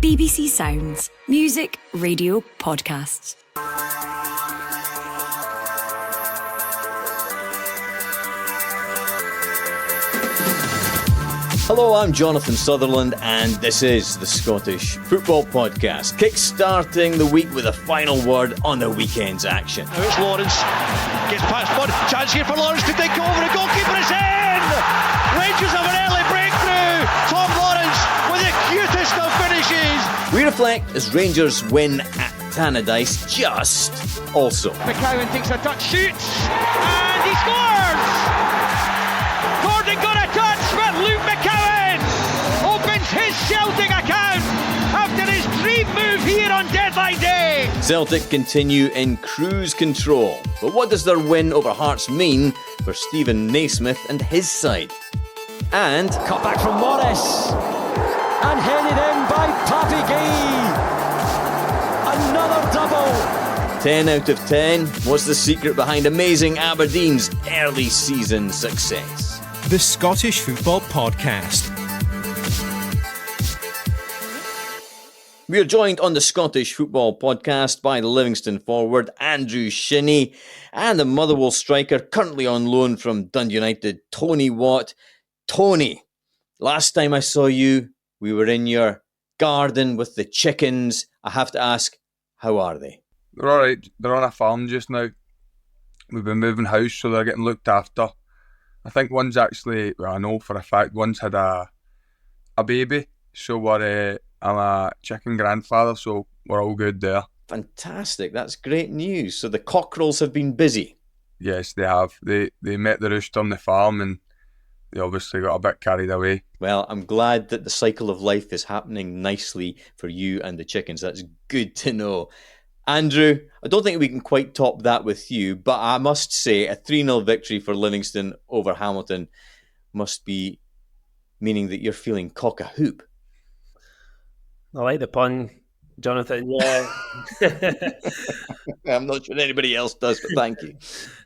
BBC Sounds. Music, radio, podcasts. Hello, I'm Jonathan Sutherland, and this is the Scottish Football Podcast, kick-starting the week with a final word on the weekend's action. Now it's Lawrence, gets past one, chance here for Lawrence to dig over, the goalkeeper is in! Rangers have an early breakthrough! Tom Lawrence with the cutest of finishes! We reflect as Rangers win at Tannadice, just also. McCowan takes a touch, shoots, and he scores! Gordon got a touch, but Luke McCowan opens his Celtic account after his dream move here on deadline day. Celtic continue in cruise control, but what does their win over Hearts mean for Stephen Naismith and his side? And cut back from Morris and headed in by Papi Gay. Another double. 10 out of 10, what's the secret behind amazing Aberdeen's early season success? The Scottish Football Podcast. We are joined on the Scottish Football Podcast by the Livingston forward Andrew Shinnie and the Motherwell striker currently on loan from Dundee United, Tony Watt. Tony, last time I saw you, we were in your garden with the chickens. I have to ask, how are they? They're alright. They're on a farm just now. We've been moving house, so they're getting looked after. I think one's actually, well, I know for a fact, one's had a baby. So I'm a chicken grandfather, so we're all good there. Fantastic. That's great news. So the cockerels have been busy. Yes, they have. They met the rooster on the farm and they obviously got a bit carried away. Well, I'm glad that the cycle of life is happening nicely for you and the chickens. That's good to know. Andrew, I don't think we can quite top that with you, but I must say a 3-0 victory for Livingston over Hamilton must be meaning that you're feeling cock-a-hoop. I like the pun, Jonathan. Yeah. I'm not sure anybody else does, but thank you.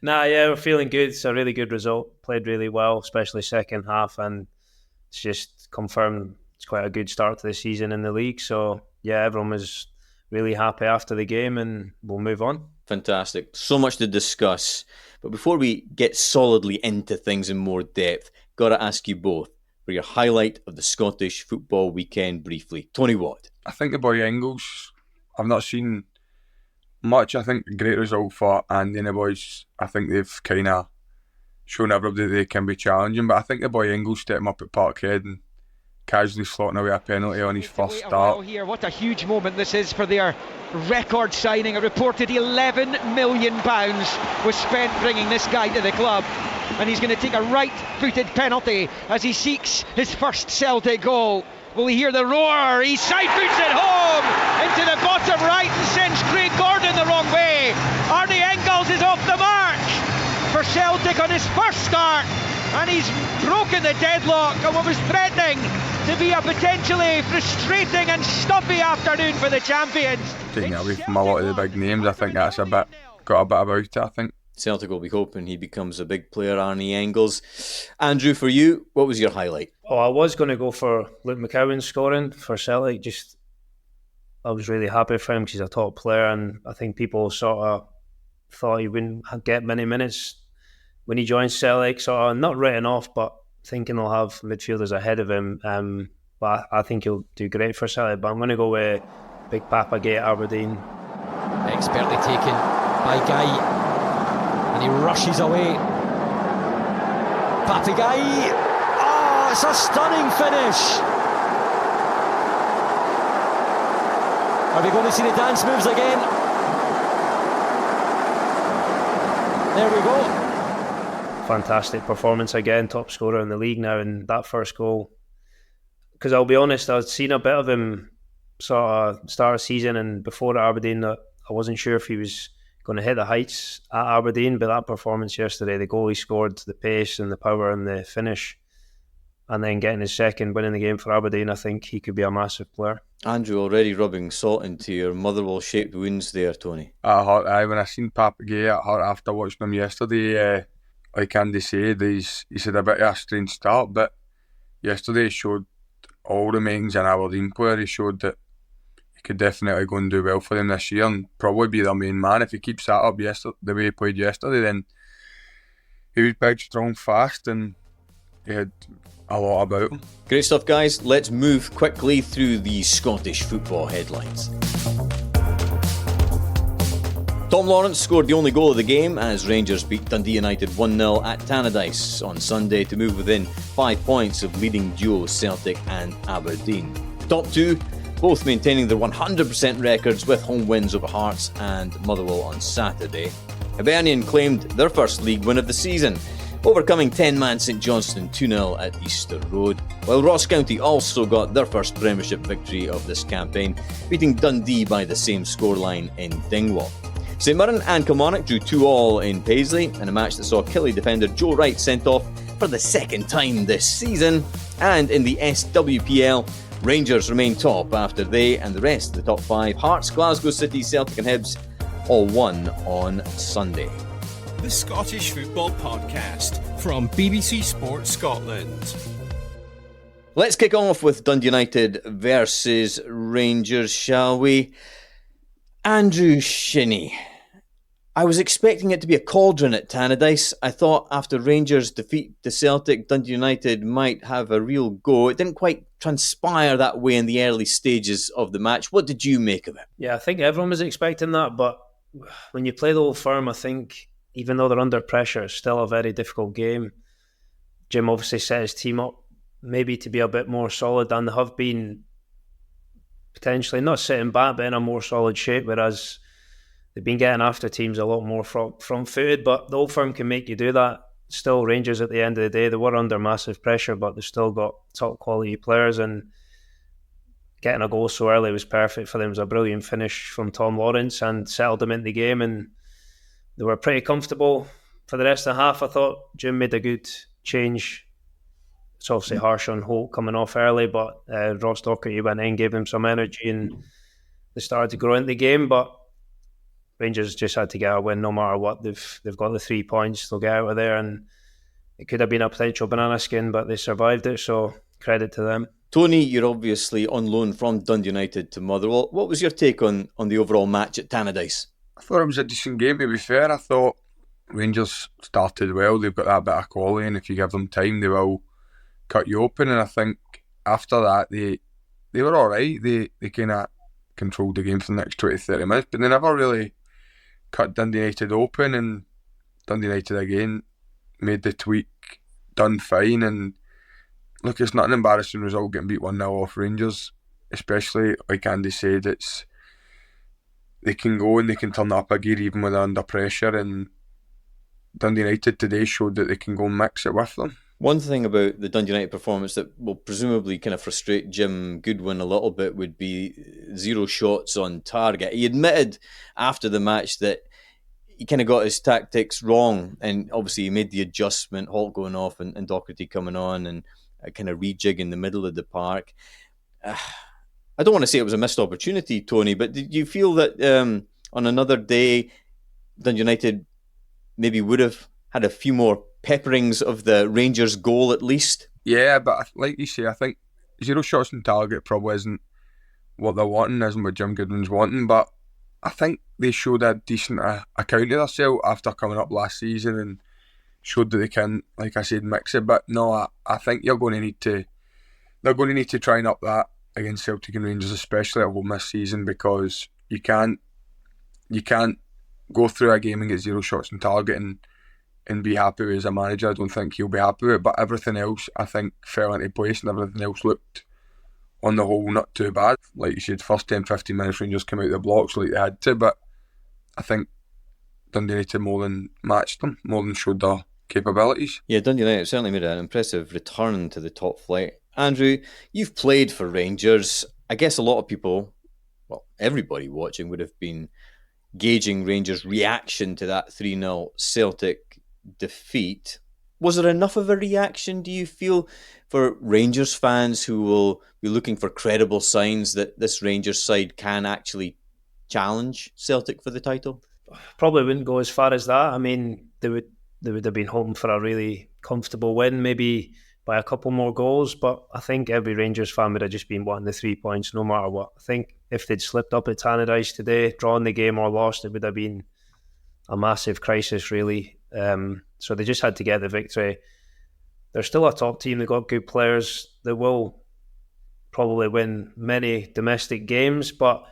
Yeah, we're feeling good. It's a really good result. Played really well, especially second half, and it's just confirmed it's quite a good start to the season in the league. So, yeah, everyone was really happy after the game, and we'll move on. Fantastic. So much to discuss. But before we get solidly into things in more depth, got to ask you both for your highlight of the Scottish football weekend briefly. Tony Watt. I think the boy Ingles, I've not seen much. I think a great result for Andy and the boys. I think they've kind of shown everybody they can be challenging, but I think the boy Ingles stepping up at Parkhead and casually slotting away a penalty on his first start. Here, what a huge moment this is for their record signing. A reported £11 million was spent bringing this guy to the club, and he's going to take a right-footed penalty as he seeks his first Celtic goal. Will he hear the roar? He side-foots it home into the bottom right and sends Craig Gordon the wrong way. Arne Engels is off the mark for Celtic on his first start, and he's broken the deadlock on what was threatening to be a potentially frustrating and stuffy afternoon for the champions. Taking it away from a lot of the big names, I think that's got a bit about it, I think. Celtic will be hoping he becomes a big player, Arne Engels. Andrew, for you, what was your highlight? Oh, I was going to go for Luke McCowan scoring for Celtic. I was really happy for him because he's a top player, and I think people sort of thought he wouldn't get many minutes when he joined Celtic. Sort of not written off, but thinking he'll have midfielders ahead of him. But I think he'll do great for Celtic. But I'm going to go with Big Papa Gay at Aberdeen. Expertly taken by Guy, and he rushes away. Papi Gay. Oh, it's a stunning finish. Are we going to see the dance moves again? There we go. Fantastic performance again, top scorer in the league now, and that first goal. Because I'll be honest, I'd seen a bit of him sort of start of season and before at Aberdeen. I wasn't sure if he was going to hit the heights at Aberdeen, but that performance yesterday, the goal he scored, the pace and the power and the finish, and then getting his second win in the game for Aberdeen, I think he could be a massive player. Andrew, already rubbing salt into your Motherwell-shaped wounds there, Tony. When I seen Papa Gay at heart after watching him yesterday, like Andy said, he's had a bit of a strange start, but yesterday he showed all the makings an Aberdeen player. He showed that could definitely go and do well for them this year and probably be their main man. If he keeps that up the way he played yesterday, then he was big, strong, fast, and he had a lot about him. Great stuff, guys. Let's move quickly through the Scottish football headlines. Tom Lawrence scored the only goal of the game as Rangers beat Dundee United 1-0 at Tannadice on Sunday to move within 5 points of leading duo Celtic and Aberdeen. The top two both maintaining their 100% records with home wins over Hearts and Motherwell on Saturday. Hibernian claimed their first league win of the season, overcoming 10-man St Johnstone 2-0 at Easter Road, while Ross County also got their first Premiership victory of this campaign, beating Dundee by the same scoreline in Dingwall. St Mirren and Kilmarnock drew 2-2 in Paisley in a match that saw Killie defender Joe Wright sent off for the second time this season. And in the SWPL, Rangers remain top after they and the rest of the top five, Hearts, Glasgow City, Celtic and Hibs, all won on Sunday. The Scottish Football Podcast from BBC Sports Scotland. Let's kick off with Dundee United versus Rangers, shall we? Andrew Shinnie. I was expecting it to be a cauldron at Tannadice. I thought after Rangers' defeat to Celtic, Dundee United might have a real go. It didn't quite transpire that way in the early stages of the match. What did you make of it? Yeah, I think everyone was expecting that, but when you play the Old Firm, I think even though they're under pressure, it's still a very difficult game. Jim obviously set his team up maybe to be a bit more solid, and they have been potentially not sitting back, but in a more solid shape, whereas they've been getting after teams a lot more front-footed, but the Old Firm can make you do that. Still, Rangers at the end of the day, they were under massive pressure, but they've still got top-quality players, and getting a goal so early was perfect for them. It was a brilliant finish from Tom Lawrence and settled them in the game, and they were pretty comfortable for the rest of the half. I thought Jim made a good change. It's obviously harsh on Holt coming off early, but Ross Docherty went in, gave him some energy, and they started to grow into the game. But Rangers just had to get a win no matter what. They've got the 3 points, they'll get out of there, and it could have been a potential banana skin, but they survived it, so credit to them. Tony, you're obviously on loan from Dundee United to Motherwell. What was your take on the overall match at Tannadice? I thought it was a decent game, to be fair. I thought Rangers started well. They've got that bit of quality, and if you give them time, they will cut you open. And I think after that, they were all right. They kind of controlled the game for the next 20-30 minutes, but they never really cut Dundee United open, and Dundee United again made the tweak, done fine. And look, it's not an embarrassing result getting beat 1-0 off Rangers, especially like Andy said, they can go and they can turn up a gear even when they're under pressure, and Dundee United today showed that they can go and mix it with them. One thing about the Dundee United performance that will presumably kind of frustrate Jim Goodwin a little bit would be 0 shots on target. He admitted after the match that he kind of got his tactics wrong, and obviously he made the adjustment, Holt going off and Docherty coming on, and a kind of rejig in the middle of the park. I don't want to say it was a missed opportunity, Tony, but did you feel that on another day Dundee United maybe would have had a few more pepperings of the Rangers goal at least? Yeah, but like you say, I think 0 shots on target probably isn't what they're wanting, isn't what Jim Goodwin's wanting, but I think they showed a decent account of themselves after coming up last season and showed that they can, like I said, mix it. But no, I think they're going to need to try and up that against Celtic and Rangers, especially at home this season, because you can't go through a game and get 0 shots on target and be happy with as a manager. I don't think he'll be happy with it, but everything else I think fell into place and everything else looked on the whole not too bad. Like you said, first 10-15 minutes Rangers came out of the blocks like they had to, but I think Dundee United more than matched them, more than showed their capabilities. Yeah, Dundee United certainly made an impressive return to the top flight. Andrew, you've played for Rangers. I guess a lot of people, well, everybody watching would have been gauging Rangers' reaction to that 3-0 Celtic defeat. Was there enough of a reaction, do you feel, for Rangers fans who will be looking for credible signs that this Rangers side can actually challenge Celtic for the title? Probably wouldn't go as far as that. I mean, they would have been hoping for a really comfortable win, maybe by a couple more goals, but I think every Rangers fan would have just been wanting the 3 points no matter what. I think if they'd slipped up at Tannadice today, drawn the game or lost, it would have been a massive crisis, really. So they just had to get the victory. They're still a top team. They've got good players. They will probably win many domestic games, but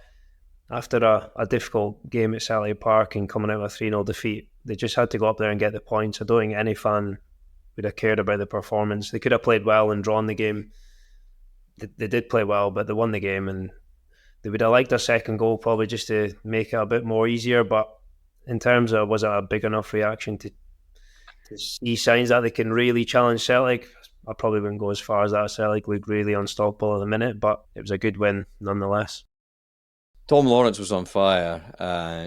after a difficult game at Celtic Park and coming out with a 3-0 defeat, they just had to go up there and get the points. I don't think any fan would have cared about the performance. They could have played well and drawn the game. They did play well, but they won the game, and they would have liked a second goal probably just to make it a bit more easier. But in terms of was it a big enough reaction to see signs that they can really challenge Celtic, I probably wouldn't go as far as that. Celtic looked really unstoppable at the minute, but it was a good win nonetheless. Tom Lawrence was on fire,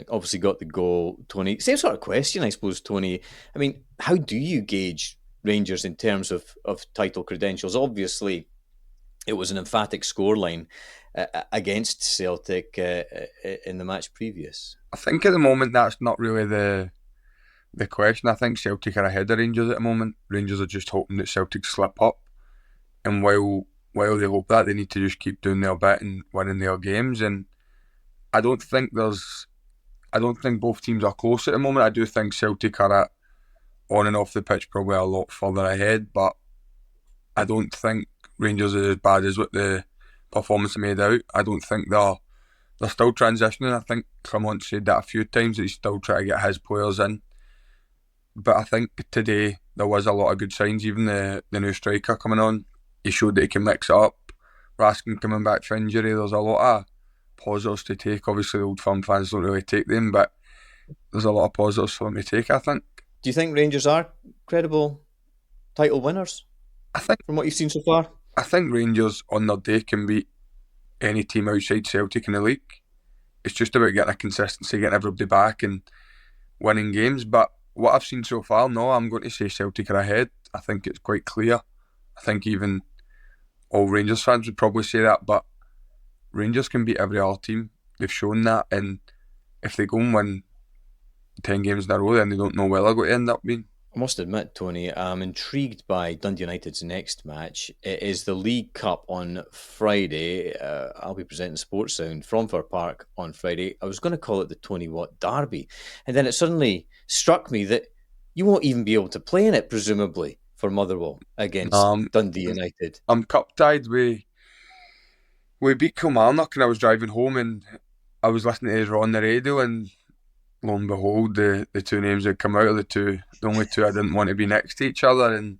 obviously got the goal. Tony, same sort of question, I suppose, Tony. I mean, how do you gauge Rangers in terms of title credentials? Obviously, it was an emphatic scoreline against Celtic in the match previous. I think at the moment that's not really the question. I think Celtic are ahead of Rangers at the moment. Rangers are just hoping that Celtic slip up, and while they hope that, they need to just keep doing their bit and winning their games. And I don't think both teams are close at the moment. I do think Celtic are at on and off the pitch probably a lot further ahead, but I don't think Rangers are as bad as what the performance made out. I don't think they're still transitioning. I think Clement said that a few times, that he's still trying to get his players in. But I think today there was a lot of good signs. Even the new striker coming on, he showed that he can mix it up. Raskin coming back from injury, there's a lot of positives to take. Obviously the Old Firm fans don't really take them, but there's a lot of positives for them to take, I think. Do you think Rangers are credible title winners? I think, from what you've seen so far, I think Rangers on their day can beat any team outside Celtic in the league. It's just about getting a consistency, getting everybody back and winning games. But what I've seen so far, no, I'm going to say Celtic are ahead. I think it's quite clear. I think even all Rangers fans would probably say that, but Rangers can beat every other team. They've shown that, and if they go and win 10 games in a row, then they don't know where they're going to end up being. I must admit, Tony, I'm intrigued by Dundee United's next match. It is the League Cup on Friday. I'll be presenting Sports Sound from Fir Park on Friday. I was going to call it the Tony Watt Derby, and then it suddenly struck me that you won't even be able to play in it, presumably, for Motherwell against Dundee United. I'm cup tied. We beat Kilmarnock, and I was driving home and I was listening to Ezra on the radio, and lo and behold, the two names that come out are the only two I didn't want to be next to each other, and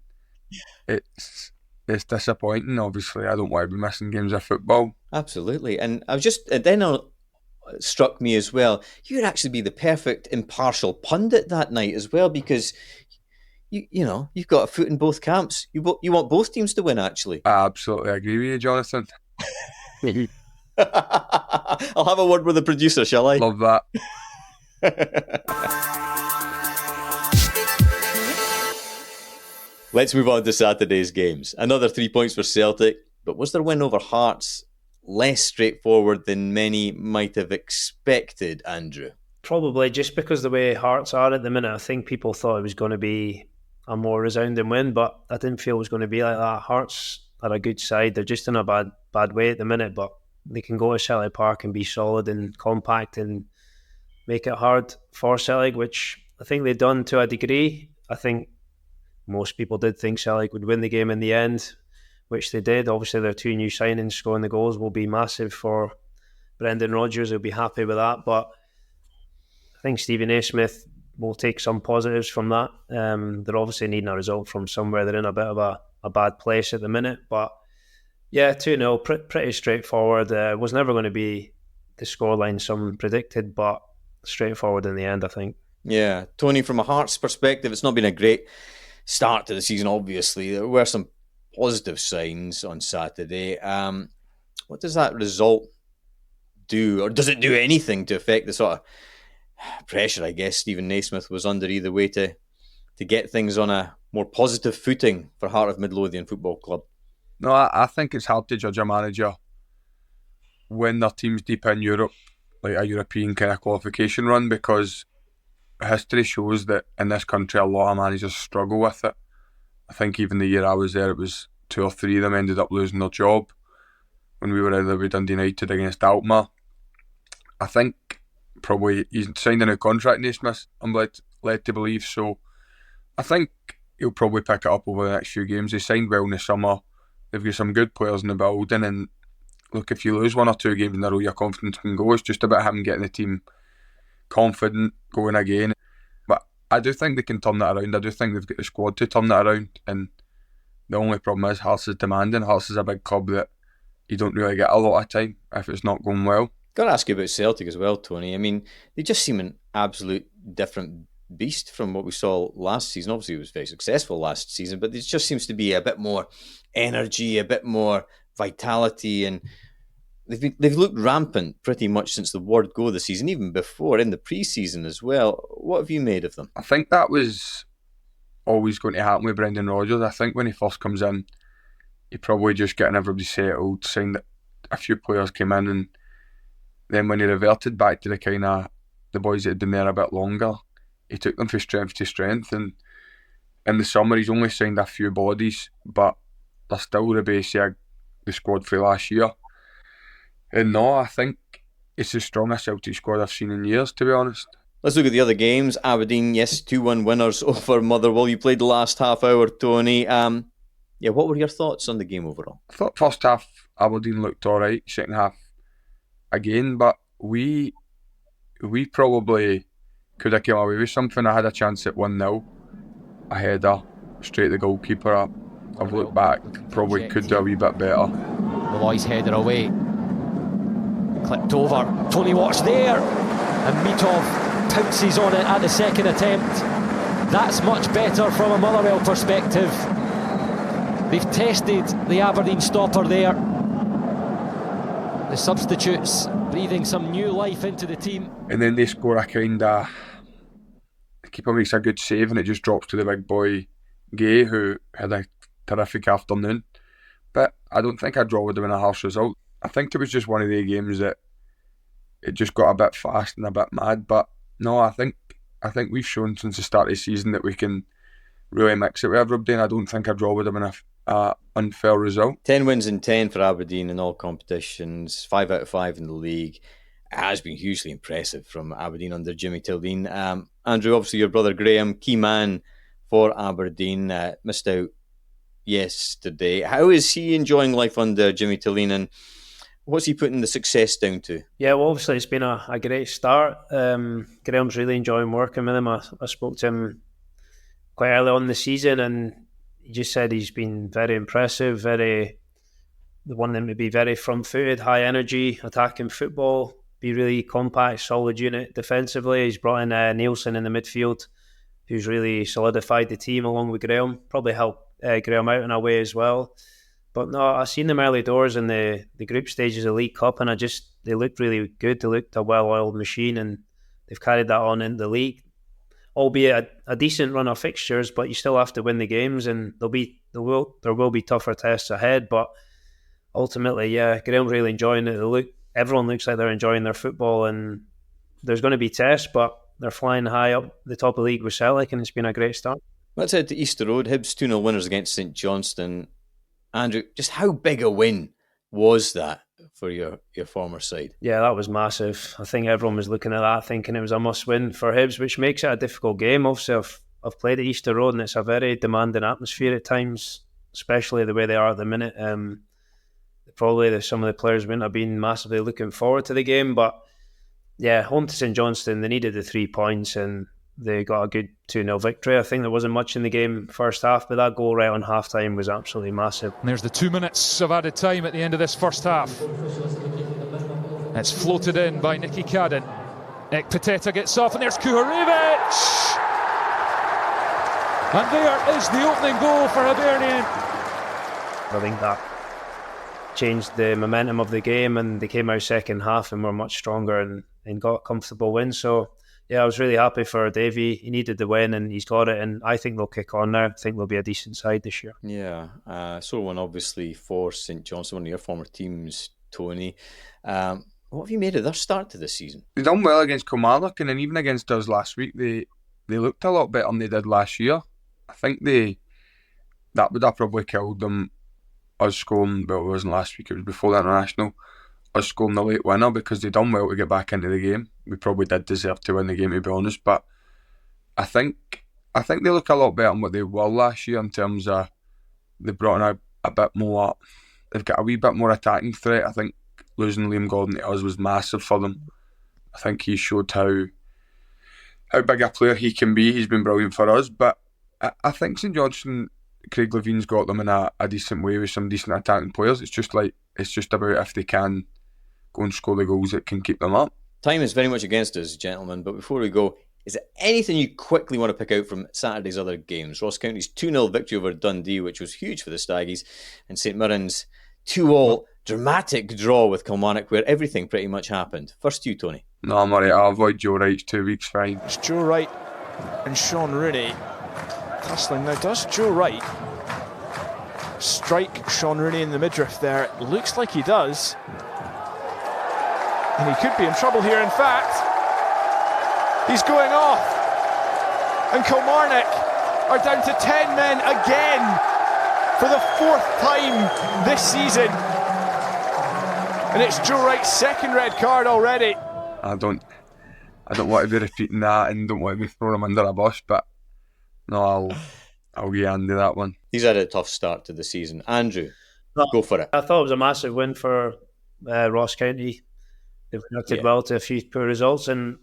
it's disappointing. Obviously, I don't want to be missing games of football. Absolutely, and it struck me as well, you'd actually be the perfect impartial pundit that night as well, because you've got a foot in both camps. You want both teams to win, actually. I absolutely agree with you, Jonathan. I'll have a word with the producer, shall I? Love that. Let's move on to Saturday's games. Another 3 points for Celtic, but was their win over Hearts less straightforward than many might have expected, Andrew? Probably, just because the way Hearts are at the minute. I think people thought it was going to be a more resounding win, but I didn't feel it was going to be like that. Hearts are a good side. They're just in a bad way at the minute, but they can go to Celtic Park and be solid and compact and make it hard for Celtic, which I think they've done to a degree. I think most people did think Celtic would win the game in the end, which they did. Obviously, their two new signings scoring the goals will be massive for Brendan Rodgers. He'll be happy with that, but I think Stephen A. Smith will take some positives from that. They're obviously needing a result from somewhere. They're in a bit of a bad place at the minute, but yeah, 2-0, pretty straightforward. It was never going to be the scoreline some predicted, but straightforward in the end, I think. Yeah, Tony, from a Hearts perspective, it's not been a great start to the season, obviously. There were some positive signs on Saturday. What does that result do, or does it do anything to affect the sort of pressure, I guess, Stephen Naismith was under either way to get things on a more positive footing for Heart of Midlothian Football Club? No, I think it's hard to judge a manager when their team's deep in Europe, like a European kind of qualification run, because history shows that in this country a lot of managers struggle with it. I think even the year I was there, it was 2 or 3 of them ended up losing their job when we were either with Dundee United against Alkmaar. I think probably he's signed a new contract, Naismith, I'm led to believe, so I think he'll probably pick it up over the next few games. He signed well in the summer. They've got some good players in the building, and look, if you lose 1 or 2 games in a row, your confidence can go. It's just about him getting the team confident, going again. But I do think they can turn that around. I do think they've got the squad to turn that around, and the only problem is Hearts is demanding. Hearts is a big club that you don't really get a lot of time if it's not going well. Got to ask you about Celtic as well, Tony. I mean, they just seem an absolute different beast from what we saw last season. Obviously, it was very successful last season, but there just seems to be a bit more energy, a bit more vitality, and they've looked rampant pretty much since the word go this season, even before in the pre-season as well. What have you made of them? I think that was always going to happen with Brendan Rodgers. I think when he first comes in, he probably just getting everybody settled, saying that a few players came in, and then when he reverted back to the kind of the boys that had been there a bit longer, he took them from strength to strength, and in the summer he's only signed a few bodies, but they're still the base of the squad for last year. And no, I think it's the strongest Celtic squad I've seen in years, to be honest. Let's look at the other games. Aberdeen, yes, 2-1 winners over Motherwell. You played the last half hour, Tony. What were your thoughts on the game overall? I thought first half Aberdeen looked alright, second half again, but we probably could have come away with something. I had a chance at 1-0, a header straight to the goalkeeper. I've looked back, probably could do a wee bit better. Malloy's header away, clipped over, Tony Watt's there, and Mitov pounces on it at the second attempt. That's much better from a Motherwell perspective. They've tested the Aberdeen stopper there. The substitutes breathing some new life into the team. And then they score a kind of... The keeper makes a good save and it just drops to the big boy Gay, who had a terrific afternoon. But I don't think a draw would have been a harsh result. I think it was just one of the games that it just got a bit fast and a bit mad. But no, I think we've shown since the start of the season that we can really mix it with everybody, and I don't think a draw would have been a unfair result. 10 wins in 10 for Aberdeen in all competitions, 5 out of 5 in the league. It has been hugely impressive from Aberdeen under Jimmy Tildene. Andrew, obviously your brother Graham, key man for Aberdeen, missed out yesterday. How is he enjoying life under Jimmy Tildene, and what's he putting the success down to? Yeah, well, obviously it's been a great start. Graham's really enjoying working with him. I spoke to him quite early on in the season, and he just said he's been very impressive, the one that would be very front-footed, high energy, attacking football, be really compact, solid unit defensively. He's brought in Nielsen in the midfield, who's really solidified the team along with Graham, probably helped Graham out in a way as well. But no, I've seen them early doors in the group stages of the League Cup, and they looked really good. They looked a well-oiled machine, and they've carried that on into the league. Albeit a decent run of fixtures, but you still have to win the games, and there will be tougher tests ahead. But ultimately, yeah, Graham's really enjoying it. Everyone looks like they're enjoying their football, and there's going to be tests, but they're flying high up the top of the league with Celtic, and it's been a great start. Let's head to Easter Road. Hibs 2-0 winners against St Johnstone. Andrew, just how big a win was that for your former side? Yeah, that was massive. I think everyone was looking at that thinking it was a must-win for Hibs, which makes it a difficult game. Obviously, I've played at Easter Road, and it's a very demanding atmosphere at times, especially the way they are at the minute. Probably some of the players wouldn't have been massively looking forward to the game, but yeah, home to St Johnstone, they needed the 3 points, and they got a good 2-0 victory. I think there wasn't much in the game first half, but that goal right on half-time was absolutely massive. And there's the 2 minutes of added time at the end of this first half. It's floated in by Nicky Cadden. Ekpiteta gets off, and there's Kuharevich! And there is the opening goal for Hibernian. I think that changed the momentum of the game, and they came out second half and were much stronger and got a comfortable win. So yeah, I was really happy for Davey. He needed the win, and he's got it, and I think they'll kick on now. I think they'll be a decent side this year. Yeah, so one obviously for St Johnstone, one of your former teams, Tony. What have you made of their start to this season? They done well against Kilmarnock, and then even against us last week, they looked a lot better than they did last year. I think they that would have probably killed them. Us scoring, well, it wasn't last week, it was before the international. Us scoring the late winner, because they done well to get back into the game. We probably did deserve to win the game, to be honest. But I think they look a lot better than what they were last year in terms of they brought in a bit more. They've got a wee bit more attacking threat. I think losing Liam Gordon to us was massive for them. I think he showed how big a player he can be. He's been brilliant for us. But I think St Johnstone, Craig Levine's got them in a decent way with some decent attacking players. It's just about if they can go and score the goals that can keep them up. Time is very much against us, gentlemen, but before we go, is there anything you quickly want to pick out from Saturday's other games? Ross County's 2-0 victory over Dundee, which was huge for the Staggies, and St Mirren's 2-2 dramatic draw with Kilmarnock, where everything pretty much happened. First to you, Tony. No, I'm alright. I'll avoid Joe Wright's 2 weeks fine. It's Joe Wright and Sean Rooney tussling. Now, does Joe Wright strike Sean Rooney in the midriff there? It looks like he does. And he could be in trouble here. In fact, he's going off. And Kilmarnock are down to 10 men again for the 4th time this season. And it's Joe Wright's 2nd red card already. I don't want to be repeating that and don't want to be throwing him under a bus, but no, I'll give Andy that one. He's had a tough start to the season. Andrew, go for it. I thought it was a massive win for Ross County. They've reacted well to a few poor results, and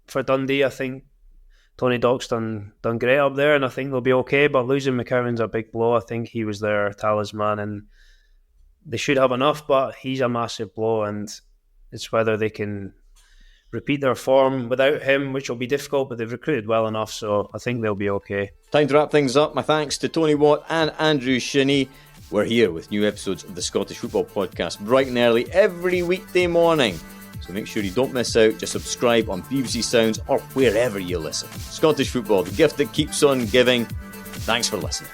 for Dundee, I think Tony Dock's done great up there, and I think they'll be okay. But losing McCowan's a big blow. I think he was their talisman, and they should have enough, but he's a massive blow, and it's whether they can repeat their form without him, which will be difficult, but they've recruited well enough, so I think they'll be okay. Time to wrap things up. My thanks to Tony Watt and Andrew Shinnie. We're here with new episodes of the Scottish Football Podcast bright and early every weekday morning. So make sure you don't miss out. Just subscribe on BBC Sounds or wherever you listen. Scottish Football, the gift that keeps on giving. Thanks for listening.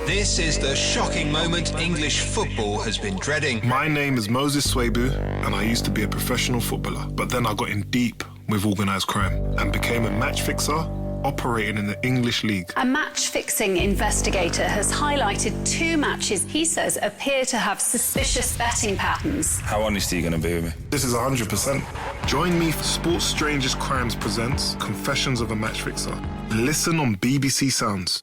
This is the shocking moment English football has been dreading. My name is Moses Swabu, and I used to be a professional footballer. But then I got in deep with organised crime and became a match fixer operating in the English League. A match-fixing investigator has highlighted 2 matches he says appear to have suspicious betting patterns. How honest are you going to be with me? This is 100%. Join me for Sports Strangest Crimes presents Confessions of a Match Fixer. Listen on BBC Sounds.